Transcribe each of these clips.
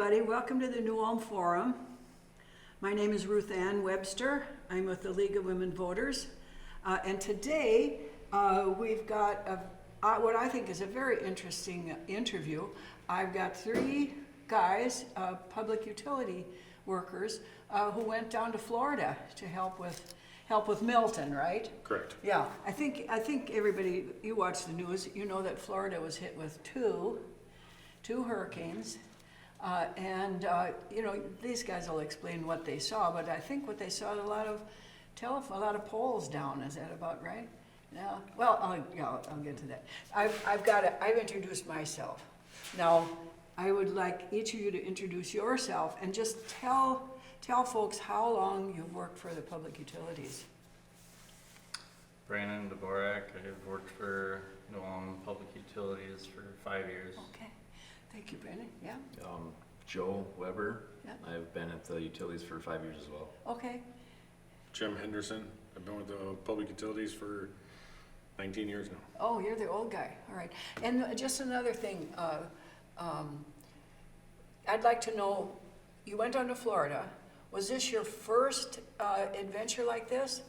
everybody. Welcome to the New Ulm Forum. My name is Ruth Ann Webster. I'm with the League of Women Voters. And today we've got what I think is a very interesting interview. I've got three guys, public utility workers, who went down to Florida to help with Milton, right? Correct. Yeah, I think everybody, you watch the news, you know that Florida was hit with two hurricanes. You know, these guys will explain what they saw, but I think what they saw a lot of poles down. Is that about right? Yeah. Well, I'll get to that. I've introduced myself. Now, I would like each of you to introduce yourself and just tell folks how long you've worked for the public utilities. Brandon Dvorak. I've worked for New Ulm Public Utilities for 5 years. Okay. Thank you, Brandon. Yeah. Joe Weber. Yeah. I've been at the utilities for 5 years as well. Okay. Jim Henderson. I've been with the public utilities for 19 years now. Oh, you're the old guy. All right. And just another thing, I'd like to know, you went down to Florida. Was this your first adventure like this?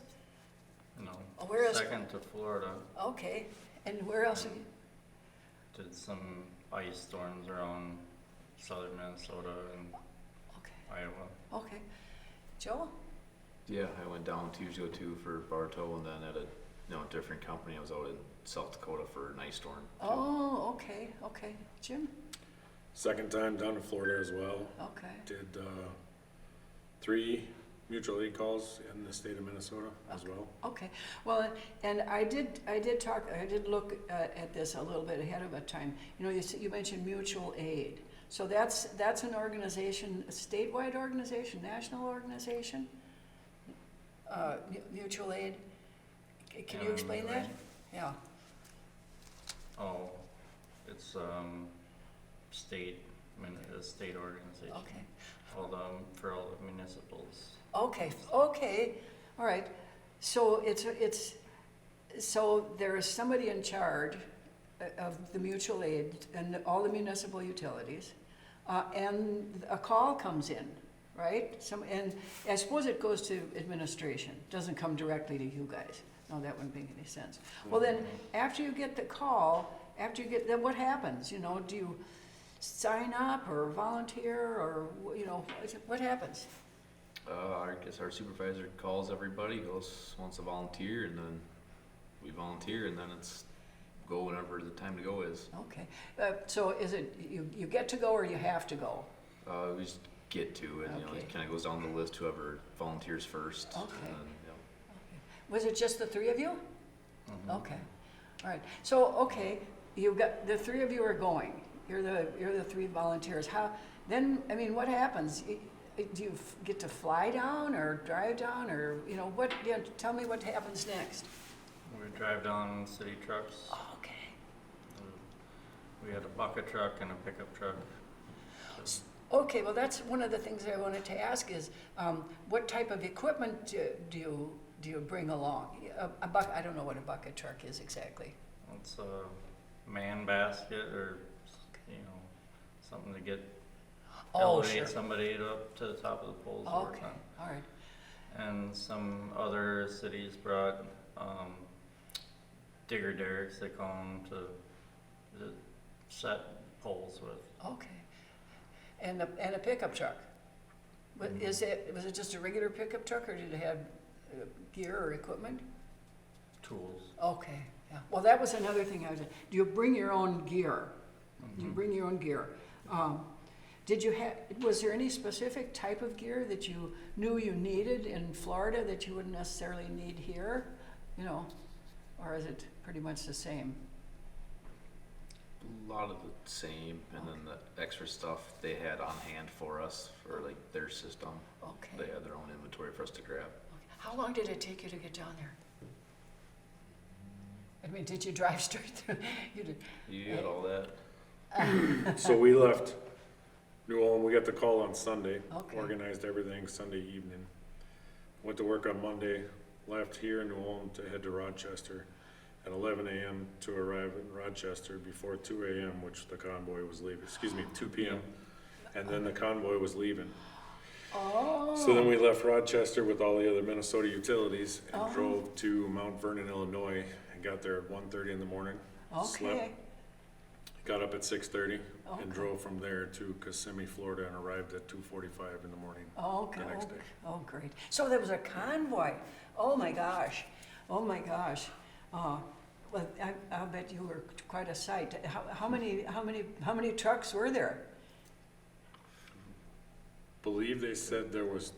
No. Oh, where is- Second to Florida. Okay. And where else have you? Did some ice storms around southern Minnesota and Okay. Iowa. Okay. Joe? Yeah, I went down Tuesday too for Bartow, and then at a different company. I was out in South Dakota for an ice storm. too. Oh, okay. Okay. Jim? Second time down to Florida as well. Okay. Did 3 mutual aid calls in the state of Minnesota as well. Okay. Well, and I did look at this a little bit ahead of a time. You know, you mentioned mutual aid. So that's an organization, a statewide organization, national organization? Mutual aid? Can you explain that? Right. Yeah. Oh, it's a state organization. Okay. For all the municipals. Okay. Okay. All right. So so there is somebody in charge of the mutual aid and all the municipal utilities, and a call comes in, right? And I suppose it goes to administration. Doesn't come directly to you guys. No, that wouldn't make any sense. Well, then after you get the call, then what happens? You know, do you sign up or volunteer or what happens? I guess our supervisor calls everybody, wants to volunteer, and then we volunteer, and then it's go whenever the time to go is. Okay. So is it you get to go or you have to go? We just get to it. Okay. It kind of goes down the list. Whoever volunteers first. Okay. And then, Was it just the three of you? Mhm. Okay. All right. So okay, you've got the three of you are going. You're the three volunteers. What happens? Do you get to fly down or drive down or what? Yeah, tell me what happens next. We drive down city trucks. Oh, okay. We had a bucket truck and a pickup truck. Okay. Well, that's one of the things I wanted to ask is what type of equipment do you bring along? I don't know what a bucket truck is exactly. It's a man basket or something to get elevate somebody up to the top of the poles. to work Okay. on. All right. And some other cities brought digger derricks, they call them, to set poles with. Okay. And a pickup truck. But was it just a regular pickup truck or did it have gear or equipment? Tools. Okay. Yeah. Well, that was another thing I was. Do you bring your own gear? Do you bring your own gear? Was there any specific type of gear that you knew you needed in Florida that you wouldn't necessarily need here? Or is it pretty much the same? A lot of the same, and then the extra stuff they had on hand for us for like their system. Okay. They had their own inventory for us to grab. How long did it take you to get down there? I mean, did you drive straight through? You did. You got all that? So we left New Ulm. We got the call on Sunday. Okay. Organized everything Sunday evening. Went to work on Monday. Left here in New Ulm to head to Rochester at 11 a.m. to arrive in Rochester before 2 a.m., which the convoy was leaving. 2 p.m. and then the convoy was leaving. Oh. So then we left Rochester with all the other Minnesota utilities and Oh. drove to Mount Vernon, Illinois, and got there at 1:30 in the morning. Okay, Got up at 6:30 Okay. and drove from there to Kissimmee, Florida, and arrived at 2:45 in the morning. okay, The next day. oh, great. So there was a convoy, oh my gosh, oh my gosh. Well, I'll bet you were quite a sight. How many trucks were there? Believe they said there was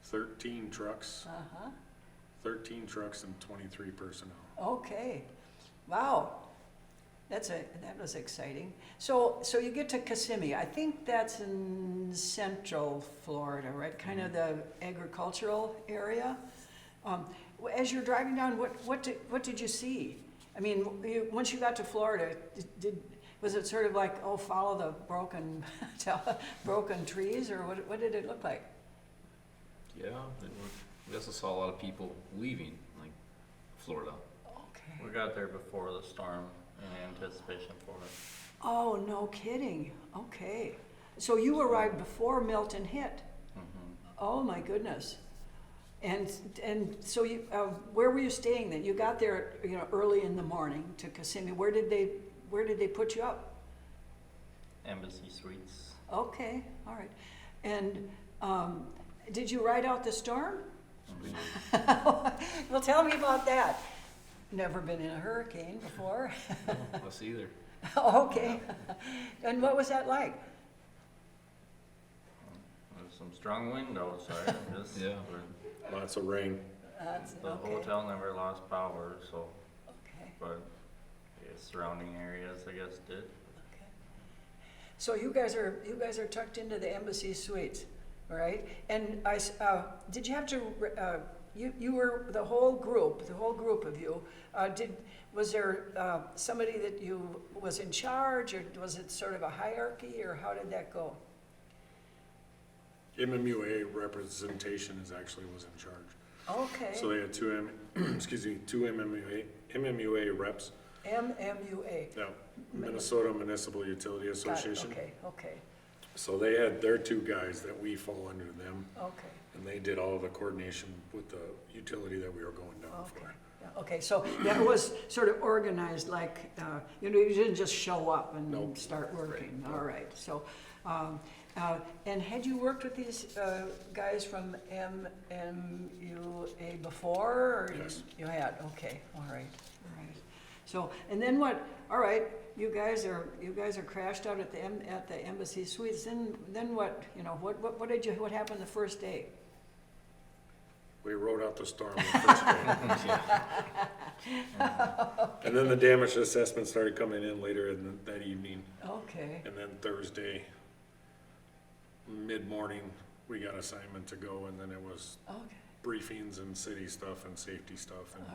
13 trucks, Uh-huh, 13 trucks and 23 personnel. okay, wow. That was exciting. So you get to Kissimmee, I think that's in central Florida, right? Kind of the agricultural area. As you're driving down, what did you see? I mean, once you got to Florida, was it sort of like, oh, follow the broken trees, or what did it look like? Yeah, we also saw a lot of people leaving, like Florida. Okay. We got there before the storm in anticipation for it. Oh, no kidding. Okay. So you arrived before Milton hit. Mhm. Oh my goodness. And so you, where were you staying then? You got there, early in the morning to Kissimmee. Where did they put you up? Embassy Suites. Okay, all right. And did you ride out the storm? Well, tell me about that. Never been in a hurricane before. Us either. Okay. And what was that like? There's some strong wind outside. Just, Yeah. Lots of rain. The Okay. hotel never lost power, so, Okay. but the surrounding areas, I guess, did. Okay. So you guys are tucked into the Embassy Suites, right? And did you have to? You were the whole group of you. Was there somebody that you was in charge, or was it sort of a hierarchy, or how did that go? MMUA representation was in charge. Okay. So they had two MMUA reps. MMUA. Yeah, Minnesota Municipal Utility Got it. Association. Okay. So they had their two guys that we fall under them, Okay. and they did all the coordination with the utility that we were going down Okay. for. Yeah, okay, so that was sort of organized, like, you didn't just show up and Nope. start working. Right. All right, so, and had you worked with these guys from MMUA before? Or Yes. You had, okay, all right. So, and then what, all right, you guys are crashed out at the Embassy Suites, then what, what happened the first day? We rode out the storm the first day. And then the damage assessment started coming in later that evening. Okay, And then Thursday, mid-morning, we got assignment to go, and then it was okay. briefings and city stuff and safety stuff. And All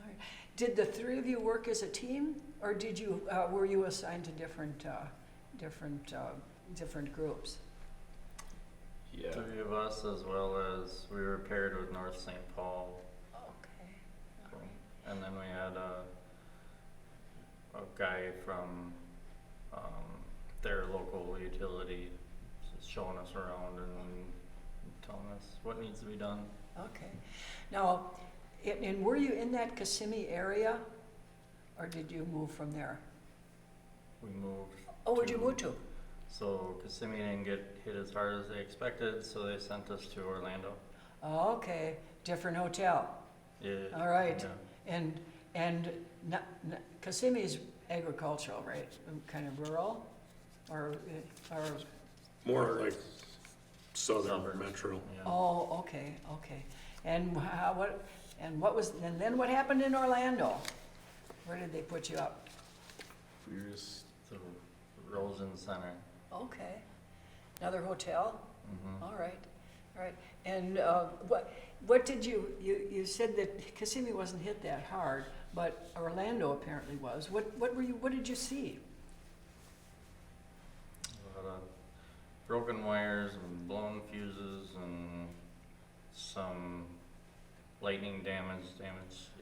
right. Did the three of you work as a team, or were you assigned to different groups? Yeah. Three of us, as well as we were paired with North St. Paul, Okay. so, and then we had a guy from their local utility showing us around and telling us what needs to be done. Okay. Now, and were you in that Kissimmee area, or did you move from there? We moved. Oh, where'd you move to? So Kissimmee didn't get hit as hard as they expected, so they sent us to Orlando. Okay, different hotel. Yeah. All right. Yeah. And Kissimmee's agricultural, right? Kind of rural, or more like southern Suburbs. metro. Yeah. oh, okay. And then what happened in Orlando? Where did they put you up? We were just The Rosen Center. Okay, another hotel. Mm-hmm. All right. And what did you said that Kissimmee wasn't hit that hard, but Orlando apparently was. What did you see? A lot of broken wires and blown fuses and some lightning damaged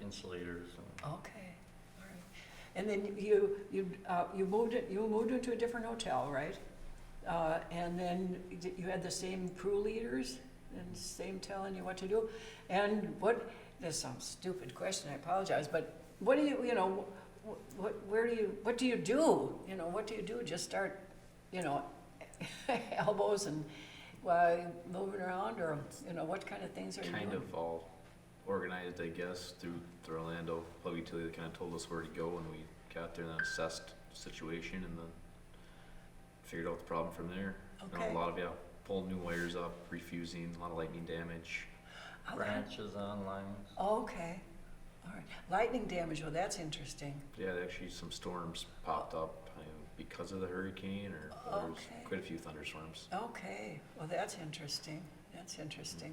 insulators. Okay, all right. And then you moved into a different hotel, right? And then you had the same crew leaders and same telling you what to do? And what, this is some stupid question, I apologize, but what do you, you know, what do you do? You know, what do you do? Just start, you know, elbows and moving around, or, you know, what kind of things are you doing? Kind of all organized, I guess, through Orlando Public Utility. They kind of told us where to go, and we got there and then assessed the situation, and then figured out the problem from there. You know, Okay. a lot of, pulling new wires up, refusing, a lot of lightning damage. Oh, Branches on lines. okay, all right. Lightning damage, well, that's interesting. Yeah, actually some storms popped up because of the hurricane, or there was Okay. quite a few thunderstorms. Okay, well, that's interesting, that's interesting.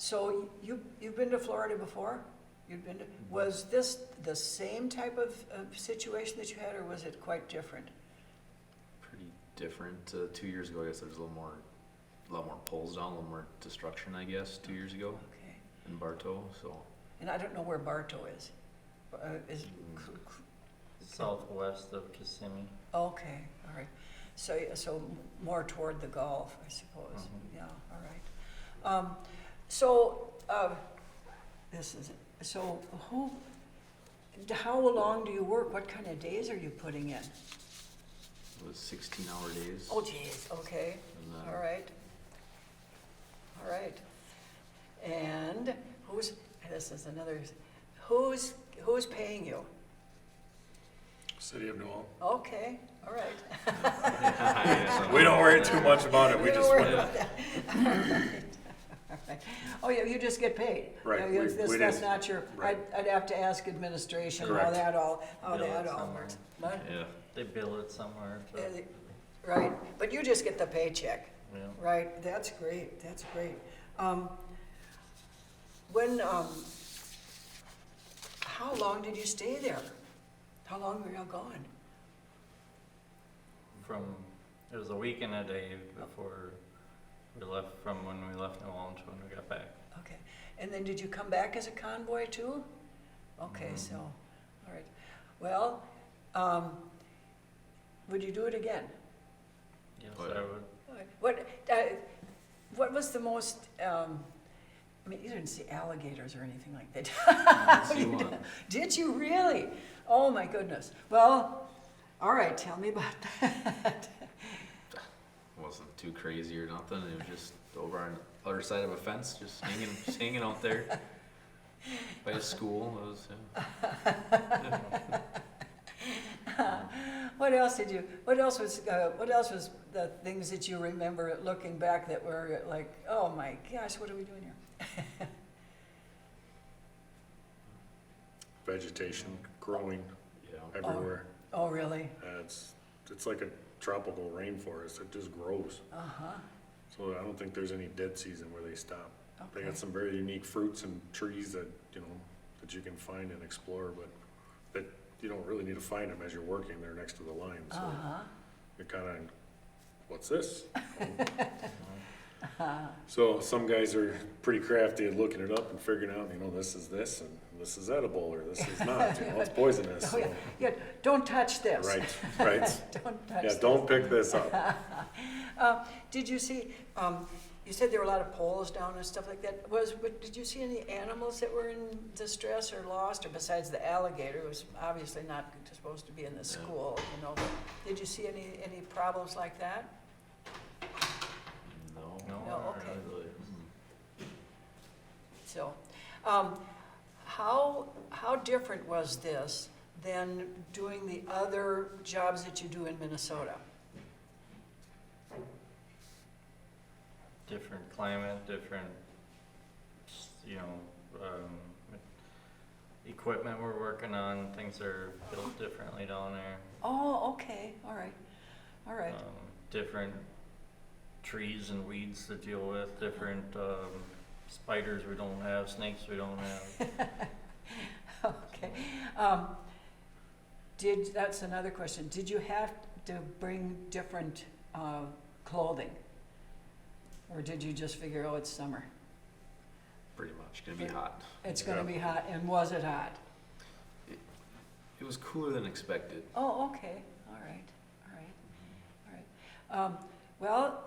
So you've been to Florida before? You've been to, was this the same type of situation that you had, or was it quite different? Pretty different. 2 years ago, I guess there was a lot more poles down, a little more destruction, I guess, 2 years ago Okay, in Bartow, so. and I don't know where Bartow is. Is, Southwest of Kissimmee. okay, all right. So more toward the Gulf, I suppose. Mhm. Yeah, all right. So, this is, so how long do you work? What kind of days are you putting in? It was 16-hour days. Oh, geez, okay, And then all right. All right. And this is another, who's paying you? City of New Ulm. Okay, all right. Yeah, We don't worry too much about it, we We don't just worry want about that. All right. Oh, yeah, you just get paid. Right, You know, we That's didn't- not your, right. I'd have to ask administration how Correct. that all Bill it somewhere. works. What? Yeah. They bill it somewhere, so, Right, but you just get the paycheck, yeah. right? That's great, that's great. How long did you stay there? How long were you gone? It was a week and a day before we left, from when we left New Orleans to when we got back. Okay, and then did you come back as a convoy too? Okay, Mhm. so, all right. Well, would you do it again? Yes, But- I would. What was the most, I mean, you didn't see alligators or anything like that. See one. Did you really? Oh, my goodness. Well, all right, tell me about that. Wasn't too crazy or nothing. It was just over on the other side of a fence, just hanging out there by a school. It was, What else was the things that you remember looking back that were like, oh my gosh, what are we doing here? Vegetation growing yeah. everywhere. Oh, really? It's like a tropical rainforest, it just grows. Uh-huh, So I don't think there's any dead season where they stop. They okay. got some very unique fruits and trees that, you know, that you can find and explore, but that you don't really need to find them as you're working there next to the line, so Uh-huh. you're kinda, what's this? So some guys are pretty crafty at looking it up and figuring out, you know, this is this and this is edible or this is not, you know, it's poisonous, Oh, so. yeah, yeah, don't touch this. Right, right. Don't touch Yeah, this. don't pick this up. Did you see, you said there were a lot of poles down and stuff like that. But did you see any animals that were in distress or lost, or besides the alligator, who was obviously not supposed to be in the school, you know? But did you see any problems like that? No. No, No, not okay. really. So, how different was this than doing the other jobs that you do in Minnesota? Different climate, different, you know, equipment we're working on, things are built differently down there. Oh, okay, all right, all right. Different trees and weeds to deal with, different, spiders we don't have, snakes we don't have. Okay. That's another question. Did you have to bring different clothing? Or did you just figure, oh, it's summer? Pretty much. Gonna be hot. It's gonna be hot, and was it hot? It was cooler than expected. Oh, okay, all right, all right, all right. Well,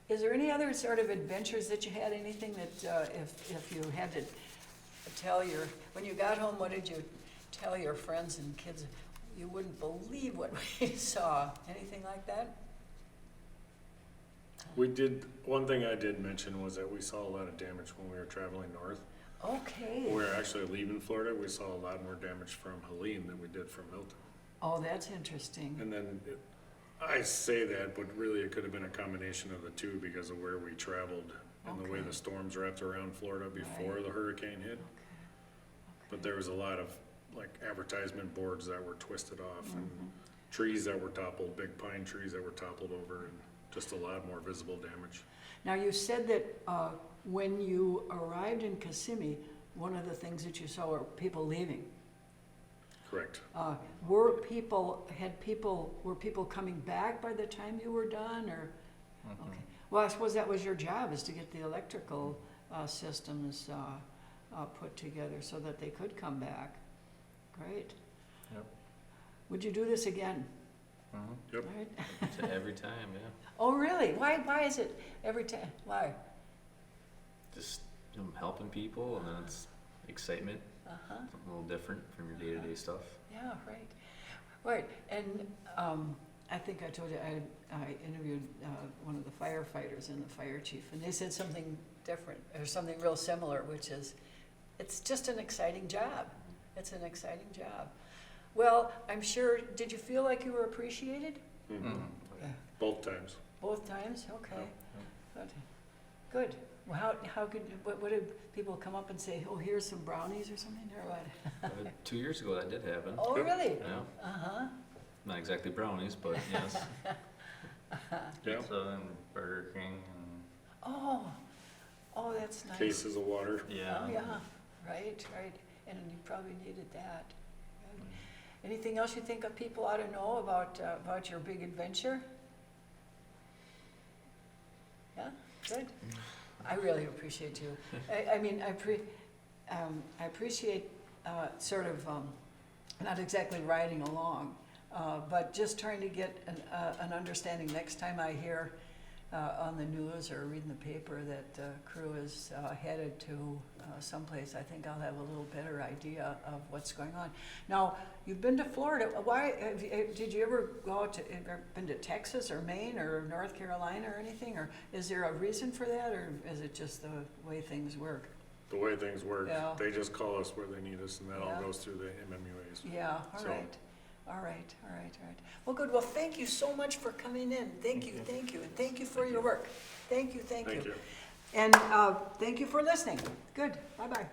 is there any other sort of adventures that you had, anything that, if you had to tell when you got home, what did you tell your friends and kids? You wouldn't believe what we saw, anything like that? One thing I did mention was that we saw a lot of damage when we were traveling north. Okay. When we were actually leaving Florida, we saw a lot more damage from Helene than we did from Milton. Oh, that's interesting. And then I say that, but really it could have been a combination of the two because of where we traveled and the way Okay. the storms wrapped around Florida before Right. the hurricane hit. But there was a lot of like advertisement boards that were twisted off and trees that were toppled, big pine trees that were toppled over, and just a lot more visible damage. Now, you said that when you arrived in Kissimmee, one of the things that you saw were people leaving. Correct. Were people coming back by the time you were done, or? Mhm. Okay. Well, I suppose that was your job, is to get the electrical systems put together so that they could come back. Great. Yep. Would you do this again? Mhm. Yep. Right? Every time, yeah. Oh, really? Why is it every time? Why? Just helping people, and then it's excitement, Uh-huh. something a little different from your day-to-day stuff. Yeah, right. Right, and I think I told you, I interviewed one of the firefighters and the fire chief, and they said something different, or something real similar, which is, it's just an exciting job. It's an exciting job. Well, I'm sure, did you feel like you were appreciated? Mhm. Yeah. Both times. Both times? Okay. Yeah. Good. Good. Well, how could, what did people come up and say, oh, here's some brownies or something, or what? 2 years ago, that did happen. Oh, Yep. really? Yeah, Uh-huh. not exactly brownies, but yes. Yeah. Pizza and Burger King and, Oh, that's nice. Cases of water. yeah. Oh, yeah, right, and you probably needed that. Good. Anything else you think of people ought to know about your big adventure? Yeah, good. I really appreciate you. I mean, I appreciate sort of, not exactly riding along, but just trying to get an understanding next time I hear on the news or reading the paper that crew is headed to someplace. I think I'll have a little better idea of what's going on. Now, you've been to Florida. Why did you ever go out to? Ever been to Texas or Maine or North Carolina or anything? Or is there a reason for that, or is it just the way things work? The way things work, Yeah. they just call us where they need us, and that all Yeah. goes through the MMUAs. Yeah. All So- right. All right. Well, good. Well, thank you so much for coming in. Thank you, and thank you for your work. Thank you. Thank you. And thank you for listening. Good. Bye-bye.